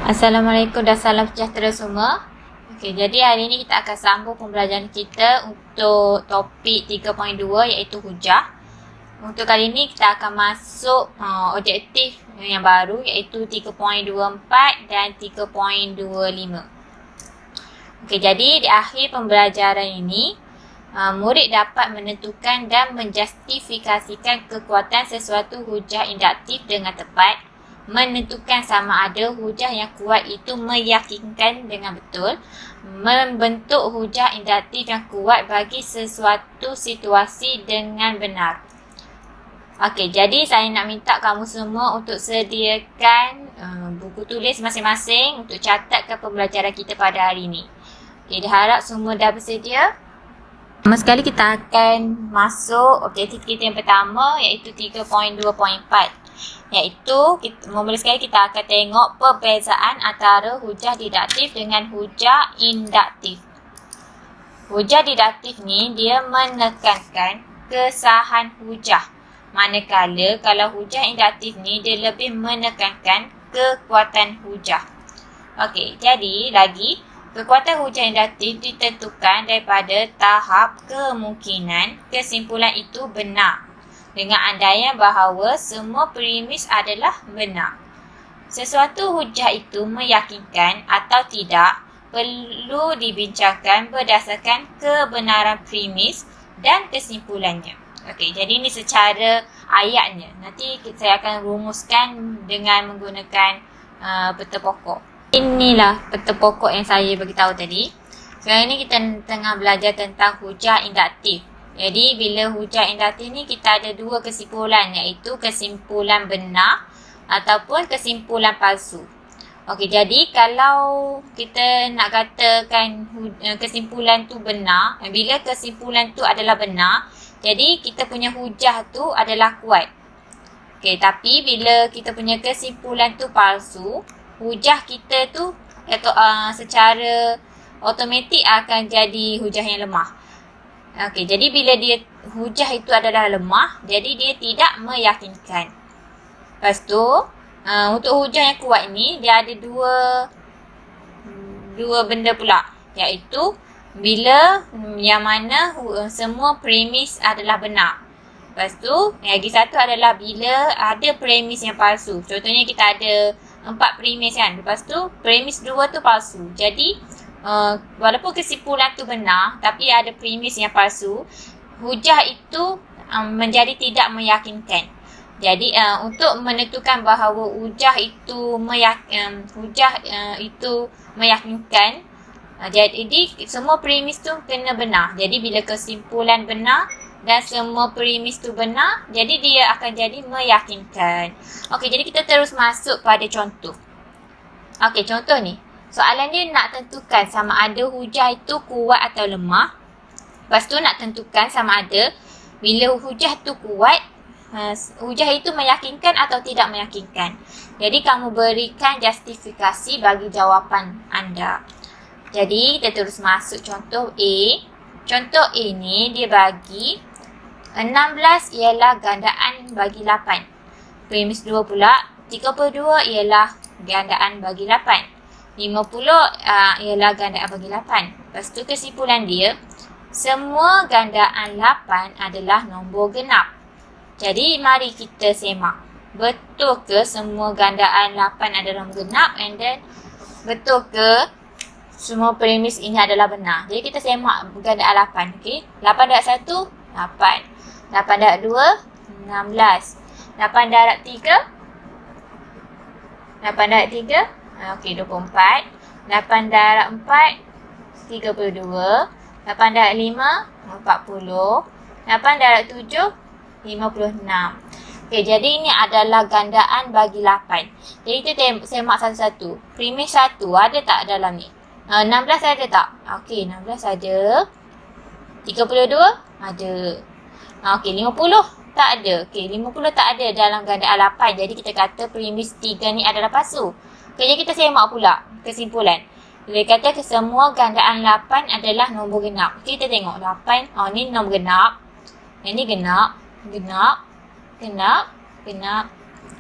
Assalamualaikum dan salam sejahtera semua. Okey, jadi hari ini kita akan sambung pembelajaran kita untuk topik 3.2 iaitu hujah. Untuk kali ini kita akan masuk objektif yang baru iaitu 3.24 dan 3.25. Okey, jadi di akhir pembelajaran ini murid dapat menentukan dan menjustifikasikan kekuatan sesuatu hujah induktif dengan tepat, menentukan sama ada hujah yang kuat itu meyakinkan dengan betul, membentuk hujah induktif yang kuat bagi sesuatu situasi dengan benar. Okey, jadi saya nak minta kamu semua untuk sediakan buku tulis masing-masing untuk catatkan pembelajaran kita pada hari ini. Okey, diharap semua dah bersedia. Pertama sekali kita akan masuk objektif kita yang pertama iaitu 3.2.4. Iaitu, mula sekali kita akan tengok perbezaan antara hujah deduktif dengan hujah induktif. Hujah deduktif ni dia menekankan kesahan hujah. Manakala kalau hujah induktif ni dia lebih menekankan kekuatan hujah. Okey, jadi lagi kekuatan hujah induktif ditentukan daripada tahap kemungkinan kesimpulan itu benar, dengan andaian bahawa semua premis adalah benar. Sesuatu hujah itu meyakinkan atau tidak perlu dibincangkan berdasarkan kebenaran premis dan kesimpulannya. Okey, jadi ini secara ayatnya. Nanti saya akan rumuskan dengan menggunakan peta pokok. Inilah peta pokok yang saya beritahu tadi. Sekarang ini kita tengah belajar tentang hujah induktif. Jadi bila hujah induktif ni kita ada dua kesimpulan, iaitu kesimpulan benar ataupun kesimpulan palsu. Okey, jadi kalau kita nak katakan kesimpulan tu benar, bila kesimpulan tu adalah benar, jadi kita punya hujah tu adalah kuat. Okey, tapi bila kita punya kesimpulan tu palsu, hujah kita tu secara automatik akan jadi hujah yang lemah. Okey, jadi bila dia hujah itu adalah lemah, jadi dia tidak meyakinkan. Lepas tu, untuk hujah yang kuat ni, dia ada dua benda pula, iaitu bila yang mana semua premis adalah benar. Lepas tu, lagi satu adalah bila ada premis yang palsu. Contohnya kita ada 4 premis kan. Lepas tu, premis 2 tu palsu. Jadi, walaupun kesimpulan tu benar tapi ada premis yang palsu, hujah itu menjadi tidak meyakinkan. Jadi untuk menentukan bahawa hujah itu meyakinkan, jadi semua premis tu kena benar. Jadi bila kesimpulan benar dan semua premis tu benar, jadi dia akan jadi meyakinkan. Okey, jadi kita terus masuk pada contoh. Okey, contoh ni. Soalan dia nak tentukan sama ada hujah itu kuat atau lemah. Lepas tu nak tentukan sama ada bila hujah tu kuat, hujah itu meyakinkan atau tidak meyakinkan. Jadi kamu berikan justifikasi bagi jawapan anda. Jadi kita terus masuk contoh A. Contoh A ni dia bagi 16 ialah gandaan bagi 8. Premis 2 pula 32 ialah gandaan bagi 8. 50 ialah gandaan bagi 8. Lepas tu kesimpulan dia, semua gandaan 8 adalah nombor genap. Jadi mari kita semak. Betul ke semua gandaan 8 adalah nombor genap, and then betul ke semua premis ini adalah benar. Jadi kita semak gandaan 8. Okay? 8 darab 1, 8. 8 darab 2, 16. 8 darab 3, 8 darab 3, okey, 24. 8 darab 4, 32. 8 darab 5, 40. 8 darab 7, 56. Okey, jadi ini adalah gandaan bagi 8. Jadi kita semak satu-satu. Premis 1 ada tak dalam ni? 16 ada tak? Okey, 16 ada. 32 ada. Okey, 50 tak ada. Okey, 50 tak ada dalam gandaan 8. Jadi kita kata premis 3 ni adalah palsu. Okay, jadi kita semak pula kesimpulan. Dia kata semua gandaan 8 adalah nombor genap. Okay, kita tengok 8. Ni nombor genap. Yang ni genap. Genap. Genap. Genap.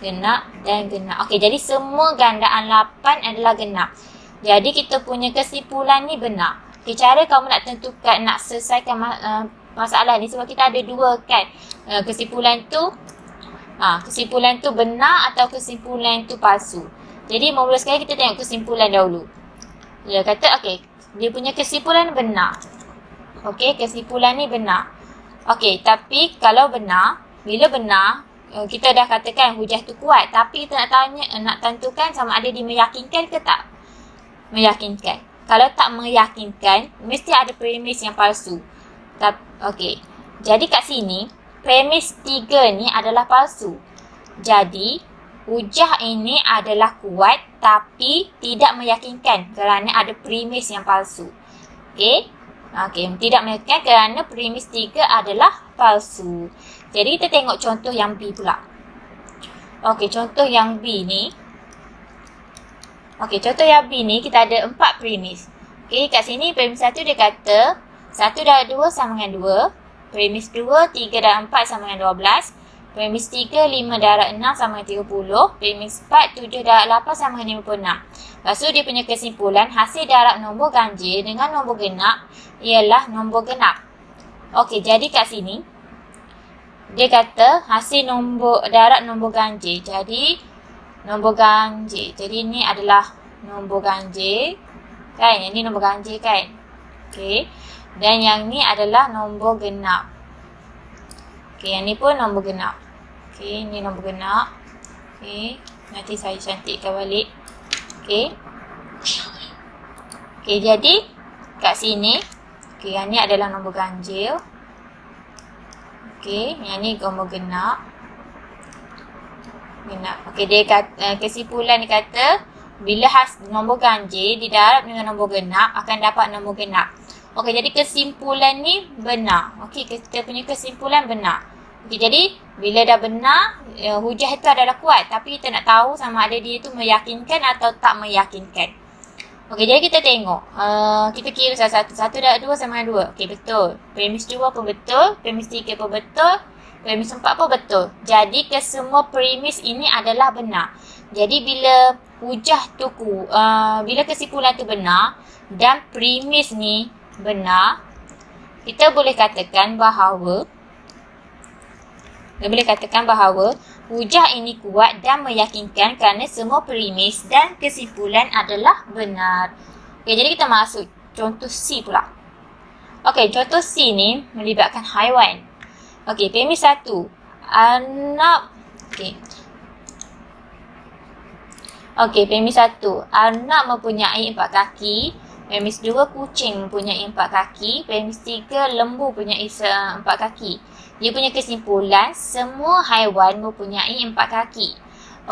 genap dan genap. Okey, jadi semua gandaan 8 adalah genap. Jadi kita punya kesimpulan ni benar. Okey, cara kamu nak tentukan, nak selesaikan masalah ni sebab kita ada dua kan. Kesimpulan tu benar atau kesimpulan tu palsu. Jadi mula sekali kita tengok kesimpulan dahulu. Dia kata okey, dia punya kesimpulan benar. Okey, kesimpulan ni benar. Okey, tapi kalau benar, bila benar, kita dah katakan hujah tu kuat, tapi kita nak tentukan sama ada dia meyakinkan ke tak meyakinkan. Kalau tak meyakinkan, mesti ada premis yang palsu. Okey, jadi kat sini premis 3 ni adalah palsu. Jadi hujah ini adalah kuat tapi tidak meyakinkan kerana ada premis yang palsu. Okey, tidak meyakinkan kerana premis 3 adalah palsu. Jadi kita tengok contoh yang B pula. Okey, contoh yang B ni. Okey, contoh yang B ni kita ada 4 premis. Okey, kat sini premis 1 dia kata 1 darab 2 sama dengan 2. Premis 2, 3 darab 4 sama dengan 12. Premis 3, 5 darab 6 sama dengan 30. Premis 4, 7 darab 8 sama dengan 56. Lepas tu dia punya kesimpulan, hasil darab nombor ganjil dengan nombor genap ialah nombor genap. Okey, jadi kat sini dia kata hasil darab nombor ganjil. Jadi nombor ganjil. Jadi ni adalah nombor ganjil. Kan? Yang ni nombor ganjil kan? Okey. Dan yang ni adalah nombor genap. Okey, yang ni pun nombor genap. Okey, ni nombor genap. Okey, nanti saya cantikkan balik. Okey. Okey, jadi kat sini, okey, yang ni adalah nombor ganjil. Okey, yang ni nombor genap. Okey, dia kata, kesimpulan dia kata bila nombor ganjil didarab dengan nombor genap akan dapat nombor genap. Okey, jadi kesimpulan ni benar. Okey, kita punya kesimpulan benar. Okey, jadi bila dah benar, hujah itu adalah kuat, tapi kita nak tahu sama ada dia tu meyakinkan atau tak meyakinkan. Okey, jadi kita tengok. Kita kira satu-satu. 1 darab 2 sama dengan 2. Okey, betul. Premis 2 pun betul. Premis 3 pun betul. Premis 4 pun betul. Jadi kesemua premis ini adalah benar. Jadi bila hujah tu bila kesimpulan tu benar dan premis ni benar, kita boleh katakan bahawa hujah ini kuat dan meyakinkan kerana semua premis dan kesimpulan adalah benar. Okey, jadi kita masuk contoh C pula. Okey, contoh C ni melibatkan haiwan. Okey, premis 1. Okey, premis 1. Anak mempunyai 4 kaki. Premis 2, kucing mempunyai 4 kaki. Premis 3, lembu mempunyai 4 kaki. Dia punya kesimpulan, semua haiwan mempunyai 4 kaki.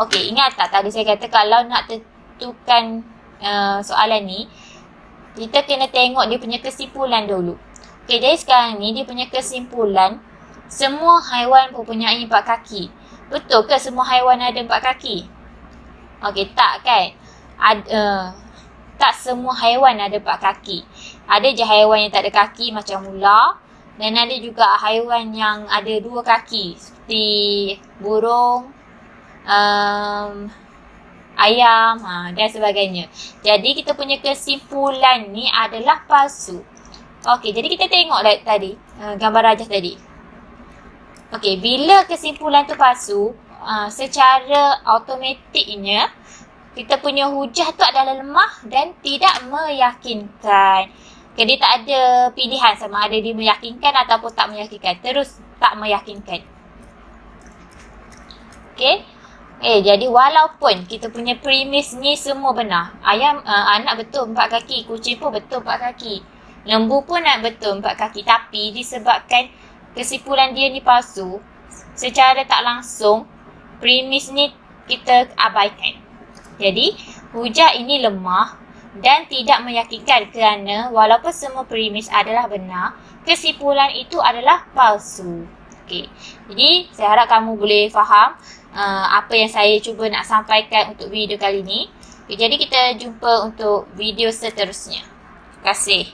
Okey, ingat tak tadi saya kata kalau nak tentukan soalan ni, kita kena tengok dia punya kesimpulan dulu. Okey, jadi sekarang ni dia punya kesimpulan, semua haiwan mempunyai 4 kaki. Betul ke semua haiwan ada 4 kaki? Okey, tak kan? Tak semua haiwan ada 4 kaki. Ada je haiwan yang tak ada kaki macam ular. Dan ada juga haiwan yang ada 2 kaki seperti burung, ayam dan sebagainya. Jadi kita punya kesimpulan ni adalah palsu. Okey, jadi kita tengok tadi gambar rajah tadi. Okey, bila kesimpulan tu palsu, secara automatiknya kita punya hujah tu adalah lemah dan tidak meyakinkan. Jadi tak ada pilihan sama ada dia meyakinkan ataupun tak meyakinkan. Terus tak meyakinkan. Okey. Jadi walaupun kita punya premis ni semua benar. Anak betul 4 kaki, kucing pun betul 4 kaki. Lembu pun betul 4 kaki. Tapi disebabkan kesimpulan dia ni palsu, secara tak langsung premis ni kita abaikan. Jadi hujah ini lemah dan tidak meyakinkan kerana walaupun semua premis adalah benar, kesimpulan itu adalah palsu. Okey. Jadi saya harap kamu boleh faham apa yang saya cuba nak sampaikan untuk video kali ini. Okay, jadi kita jumpa untuk video seterusnya. Terima kasih.